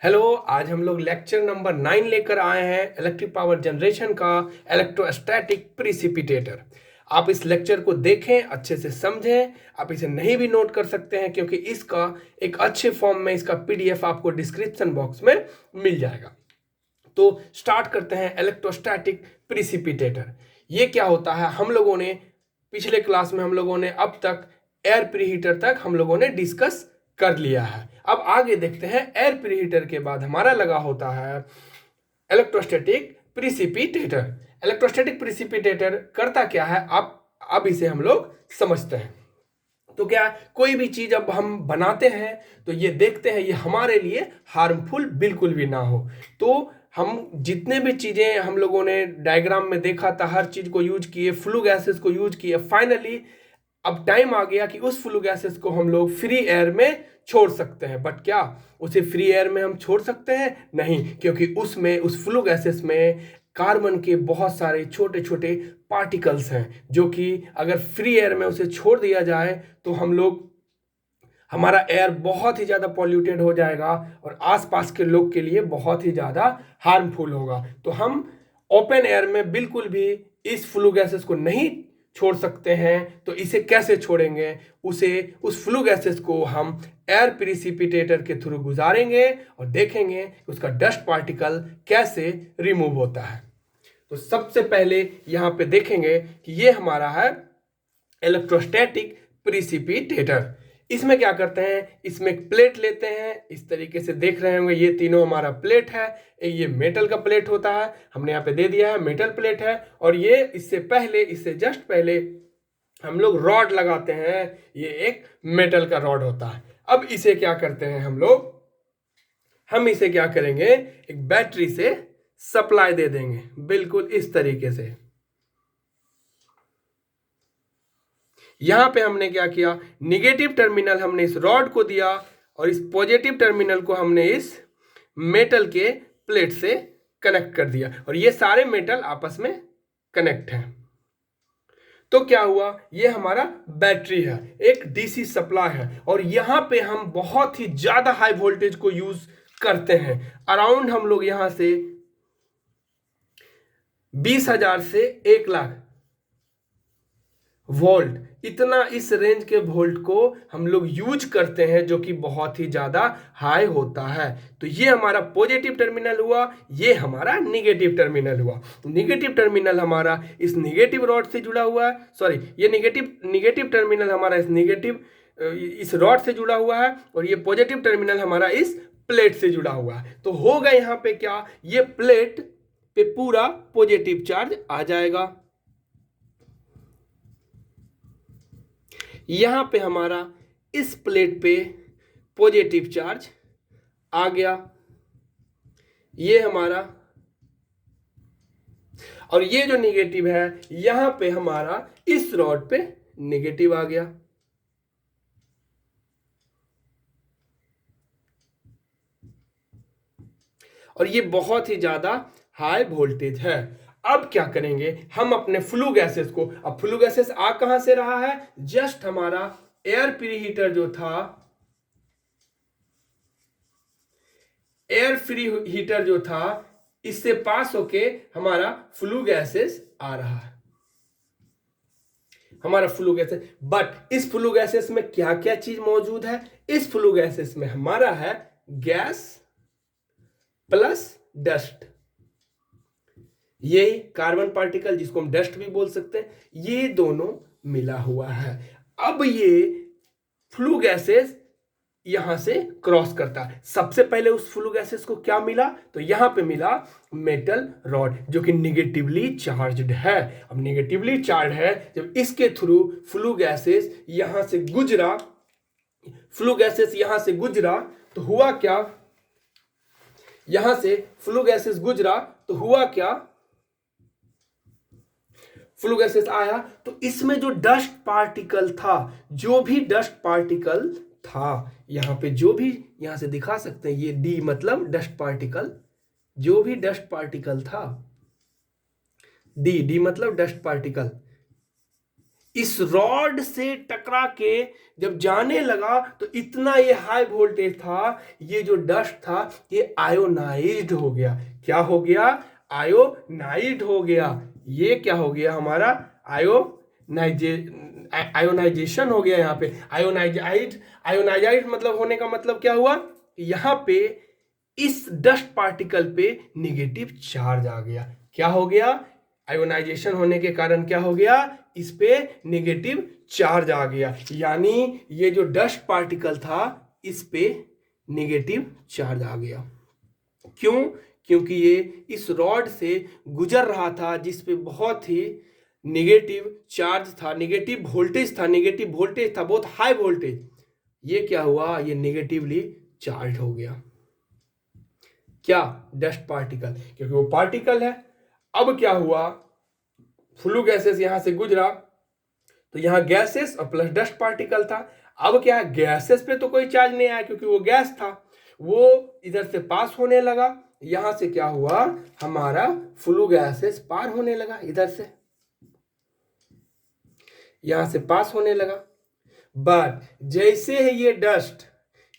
Hello. आज हम लोग लेक्चर नंबर 9 लेकर आए हैं इलेक्ट्रिक पावर जनरेशन का इलेक्ट्रोस्टैटिक प्रिसिपिटेटर। आप इस लेक्चर को देखें, अच्छे से समझें। आप इसे नहीं भी नोट कर सकते हैं क्योंकि इसका एक अच्छे फॉर्म में इसका पीडीएफ आपको डिस्क्रिप्शन बॉक्स में मिल जाएगा। तो स्टार्ट करते हैं इलेक्ट्रोस्टैटिक प्रिसिपिटेटर। ये क्या होता है, हम लोगों ने पिछले क्लास में हम लोगों ने अब तक एयर प्रीहीटर तक हम लोगों ने डिस्कस कर लिया है। अब आगे देखते हैं, एयर प्रीहीटर के बाद हमारा लगा होता है इलेक्ट्रोस्टैटिक प्रिसिपिटेटर। इलेक्ट्रोस्टैटिक प्रिसिपिटेटर करता क्या है, अब इसे हम लोग समझते हैं। तो क्या कोई भी चीज अब हम बनाते हैं तो ये देखते हैं ये हमारे लिए हार्मफुल बिल्कुल भी ना हो। तो हम जितने भी चीजें हम लोगों ने डायग्राम में देखा था, हर चीज को यूज किए, फ्लू गैसेस को यूज किए। फाइनली अब टाइम आ गया कि उस फ्लू गैसेस को हम लोग फ्री एयर में छोड़ सकते हैं। बट क्या उसे फ्री एयर में हम छोड़ सकते हैं? नहीं, क्योंकि उसमें उस फ्लू गैसेस में कार्बन के बहुत सारे छोटे छोटे पार्टिकल्स हैं जो कि अगर फ्री एयर में उसे छोड़ दिया जाए तो हमारा एयर बहुत ही ज़्यादा पॉल्यूटेड हो जाएगा और आसपास के लोग के लिए बहुत ही ज़्यादा हार्मफुल होगा। तो हम ओपन एयर में बिल्कुल भी इस फ्लू गैसेस को नहीं छोड़ सकते हैं। तो इसे कैसे छोड़ेंगे? उस फ्लू गैसेस को हम एयर प्रिसिपिटेटर के थ्रू गुजारेंगे और देखेंगे कि उसका डस्ट पार्टिकल कैसे रिमूव होता है। तो सबसे पहले यहां पे देखेंगे कि ये हमारा है इलेक्ट्रोस्टैटिक प्रिसिपिटेटर। इसमें क्या करते हैं, इसमें एक प्लेट लेते हैं, इस तरीके से देख रहे होंगे ये तीनों हमारा प्लेट है। ये मेटल का प्लेट होता है, हमने यहाँ पे दे दिया है मेटल प्लेट है। और ये इससे जस्ट पहले हम लोग रॉड लगाते हैं, ये एक मेटल का रॉड होता है। अब इसे क्या करते हैं हम इसे क्या करेंगे, एक बैटरी से सप्लाई दे देंगे बिल्कुल इस तरीके से। यहां पे हमने क्या किया, निगेटिव टर्मिनल हमने इस रॉड को दिया और इस पॉजिटिव टर्मिनल को हमने इस मेटल के प्लेट से कनेक्ट कर दिया और ये सारे मेटल आपस में कनेक्ट हैं। तो क्या हुआ, ये हमारा बैटरी है, एक डीसी सप्लाई है और यहां पे हम बहुत ही ज्यादा हाई वोल्टेज को यूज करते हैं। अराउंड हम लोग यहां से 20,000 से 1,00,000 वोल्ट, इतना इस रेंज के वोल्ट को हम लोग यूज करते हैं जो कि बहुत ही ज्यादा हाई होता है। तो ये हमारा पॉजिटिव टर्मिनल हुआ, ये हमारा निगेटिव टर्मिनल हुआ। निगेटिव टर्मिनल हमारा इस निगेटिव रॉड से जुड़ा हुआ है, सॉरी ये निगेटिव टर्मिनल हमारा इस रॉड से जुड़ा हुआ है और ये पॉजिटिव टर्मिनल हमारा इस प्लेट से जुड़ा हुआ है। तो होगा यहाँ पे क्या, ये प्लेट पे पूरा पॉजिटिव चार्ज आ जाएगा। यहां पे हमारा इस प्लेट पे पॉजिटिव चार्ज आ गया, ये हमारा, और ये जो निगेटिव है यहां पे हमारा इस रॉड पे निगेटिव आ गया। और ये बहुत ही ज्यादा हाई वोल्टेज है। अब क्या करेंगे हम अपने फ्लू गैसेस को, अब फ्लू गैसेस आ कहां से रहा है, जस्ट हमारा एयर प्रीहीटर जो था, एयर फ्री हीटर जो था, इससे पास होके हमारा फ्लू गैसेस आ रहा है, हमारा फ्लू गैसेस। बट इस फ्लू गैसेस में क्या क्या चीज मौजूद है, इस फ्लू गैसेस में हमारा है गैस प्लस डस्ट, यही कार्बन पार्टिकल जिसको हम डस्ट भी बोल सकते हैं, ये दोनों मिला हुआ है। अब ये फ्लू गैसेस यहां से क्रॉस करता है। सबसे पहले उस फ्लू गैसेस को क्या मिला, तो यहां पे मिला मेटल रॉड जो कि निगेटिवली चार्ज्ड है। अब निगेटिवली चार्ज है, जब इसके थ्रू फ्लू गैसेस यहां से गुजरा, तो हुआ क्या, यहां से फ्लू गैसेस गुजरा तो हुआ क्या, फ्लू गैसेस आया तो इसमें जो डस्ट पार्टिकल था, जो भी डस्ट पार्टिकल था, यहां पे जो भी, यहां से दिखा सकते हैं, ये डी मतलब डस्ट पार्टिकल, जो भी डस्ट पार्टिकल था, डी मतलब डस्ट पार्टिकल, इस रॉड से टकरा के जब जाने लगा तो इतना ये हाई वोल्टेज था, ये जो डस्ट था ये आयोनाइज्ड हो गया। क्या हो गया? आयोनाइज्ड हो गया। ये क्या हो गया हमारा? आयोनाइजेशन हो गया। यहाँ पे आयोनाइजाइड मतलब होने का मतलब क्या हुआ? यहाँ पे इस डस्ट पार्टिकल पे निगेटिव चार्ज आ गया। क्या हो गया? आयोनाइजेशन होने के कारण क्या हो गया? इस पे निगेटिव चार्ज आ गया। यानी ये जो डस्ट पार्टिकल था इस पे निगेटिव चार्ज आ गया। क्यों? क्योंकि ये इस रॉड से गुजर रहा था जिस पे बहुत ही निगेटिव चार्ज था, निगेटिव वोल्टेज था, बहुत हाई वोल्टेज। ये क्या हुआ? ये निगेटिवली चार्ज हो गया। क्या? डस्ट पार्टिकल, क्योंकि वो पार्टिकल है। अब क्या हुआ? फ्लू गैसेस यहां से गुजरा तो यहां गैसेस और प्लस डस्ट पार्टिकल था। अब क्या है? गैसेस पे तो कोई चार्ज नहीं आया क्योंकि वो गैस था, वो इधर से पास होने लगा। यहां से क्या हुआ? हमारा फ्लू गैसेस पार होने लगा, इधर से यहां से पास होने लगा। बट जैसे ही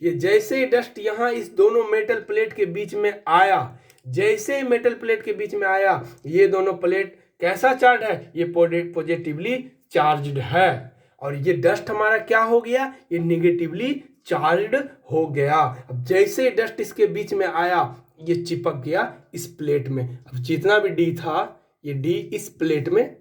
जैसे ही डस्ट यहां इस दोनों मेटल प्लेट के बीच में आया, जैसे ही मेटल प्लेट के बीच में आया, ये दोनों प्लेट कैसा चार्ज है? ये पॉजिटिवली चार्ज्ड है। और ये डस्ट हमारा क्या हो गया? ये निगेटिवली चार्ज्ड हो गया। अब जैसे डस्ट इसके बीच में आया ये चिपक गया इस प्लेट में। अब जितना भी डी था ये डी इस प्लेट में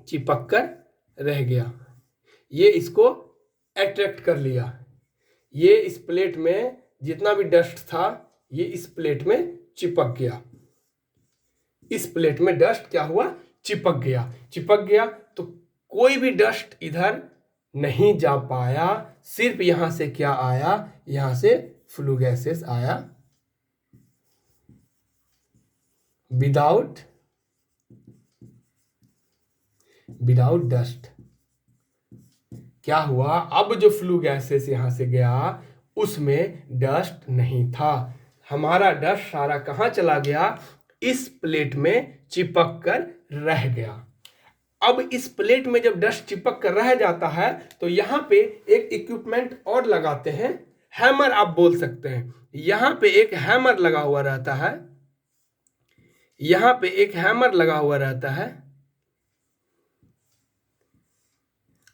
चिपक कर रह गया। ये इसको अट्रैक्ट कर लिया। ये इस प्लेट में जितना भी डस्ट था ये इस प्लेट में चिपक गया। इस प्लेट में डस्ट क्या हुआ? चिपक गया। तो कोई भी डस्ट इधर नहीं जा पाया। सिर्फ यहां से क्या आया? यहां से फ्लू गैसेस आया विदाउट डस्ट। क्या हुआ? अब जो फ्लू गैसेस यहां से गया उसमें डस्ट नहीं था। हमारा डस्ट सारा कहां चला गया? इस प्लेट में चिपक कर रह गया। अब इस प्लेट में जब डस्ट चिपक कर रह जाता है तो यहां पे एक इक्विपमेंट और लगाते हैं, हैमर आप बोल सकते हैं। यहां पे एक हैमर लगा हुआ रहता है। यहां पे एक हैमर लगा हुआ रहता है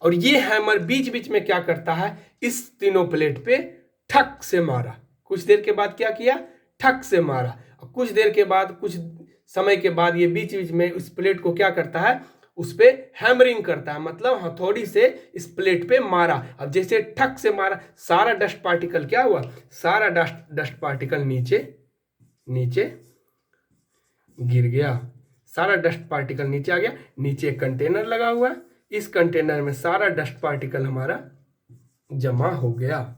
और ये हैमर बीच बीच में क्या करता है? इस तीनों प्लेट पे ठक से मारा। कुछ देर के बाद क्या किया? ठक से मारा। और कुछ देर के बाद, कुछ समय के बाद ये बीच बीच में इस प्लेट को क्या करता है? उस पे हैमरिंग करता है, मतलब हथौड़ी से इस प्लेट पे मारा। अब जैसे ठक से मारा, सारा डस्ट पार्टिकल क्या हुआ? सारा डस्ट पार्टिकल नीचे गिर गया। सारा डस्ट पार्टिकल नीचे आ गया। नीचे एक कंटेनर लगा हुआ है, इस कंटेनर में सारा डस्ट पार्टिकल हमारा जमा हो गया।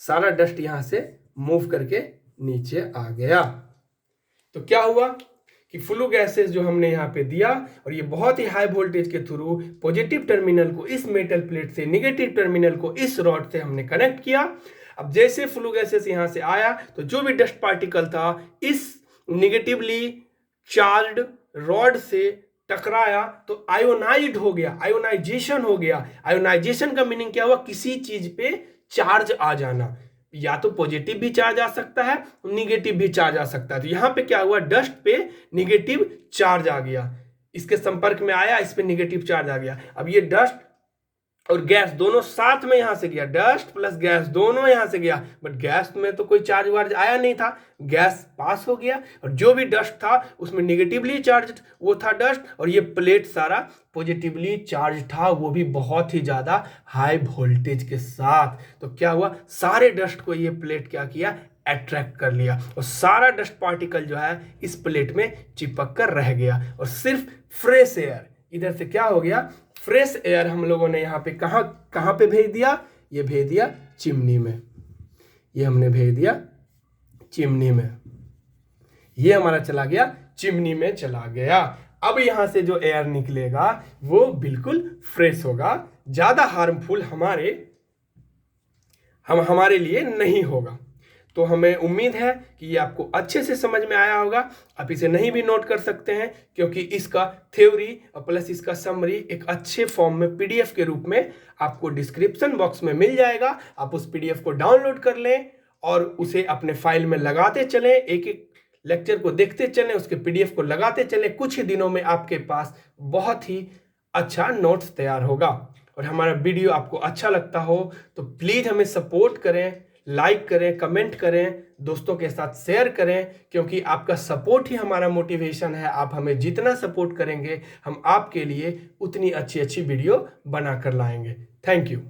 सारा डस्ट यहां से मूव करके नीचे आ गया। तो क्या हुआ कि फ्लू गैसेस जो हमने यहां पे दिया और ये बहुत ही हाई वोल्टेज के थ्रू पॉजिटिव टर्मिनल को इस मेटल प्लेट से, निगेटिव टर्मिनल को इस रॉड से हमने कनेक्ट किया। अब जैसे फ्लू गैसेस यहां से आया तो जो भी डस्ट पार्टिकल था इस निगेटिवली चार्ज्ड रॉड से टकराया तो आयोनाइज्ड हो गया, आयोनाइजेशन हो गया। आयोनाइजेशन का मीनिंग क्या हुआ? किसी चीज पे चार्ज आ जाना। या तो पॉजिटिव भी चार्ज आ सकता है, निगेटिव भी चार्ज आ सकता है। तो यहां पे क्या हुआ? डस्ट पे निगेटिव चार्ज आ गया, इसके संपर्क में आया, इस पे निगेटिव चार्ज आ गया। अब ये डस्ट और गैस दोनों साथ में यहां से गया, डस्ट प्लस गैस दोनों यहां से गया, बट गैस में तो कोई चार्ज वार्ज आया नहीं था, गैस पास हो गया। और जो भी डस्ट था उसमें निगेटिवली चार्ज वो था डस्ट, और ये प्लेट सारा पॉजिटिवली चार्ज था, वो भी बहुत ही ज्यादा हाई वोल्टेज के साथ। तो क्या हुआ? सारे डस्ट को ये प्लेट क्या किया? अट्रैक्ट कर लिया, और सारा डस्ट पार्टिकल जो है इस प्लेट में चिपक कर रह गया। और सिर्फ फ्रेश एयर इधर से क्या हो गया? फ्रेश एयर हम लोगों ने यहाँ पे कहाँ पे भेज दिया? ये भेज दिया चिमनी में। ये हमने भेज दिया चिमनी में। ये हमारा चला गया चिमनी में, चला गया। अब यहाँ से जो एयर निकलेगा वो बिल्कुल फ्रेश होगा, ज्यादा हार्मफुल हमारे लिए नहीं होगा। तो हमें उम्मीद है कि ये आपको अच्छे से समझ में आया होगा। आप इसे नहीं भी नोट कर सकते हैं, क्योंकि इसका थ्योरी और प्लस इसका समरी एक अच्छे फॉर्म में पीडीएफ के रूप में आपको डिस्क्रिप्शन बॉक्स में मिल जाएगा। आप उस पीडीएफ को डाउनलोड कर लें और उसे अपने फाइल में लगाते चलें, एक एक लेक्चर को देखते चलें, उसके पीडीएफ को लगाते चलें। कुछ ही दिनों में आपके पास बहुत ही अच्छा नोट्स तैयार होगा। और हमारा वीडियो आपको अच्छा लगता हो तो प्लीज़ हमें सपोर्ट करें, लाइक करें, कमेंट करें, दोस्तों के साथ शेयर करें, क्योंकि आपका सपोर्ट ही हमारा मोटिवेशन है। आप हमें जितना सपोर्ट करेंगे हम आपके लिए उतनी अच्छी अच्छी वीडियो बना कर लाएंगे। Thank you.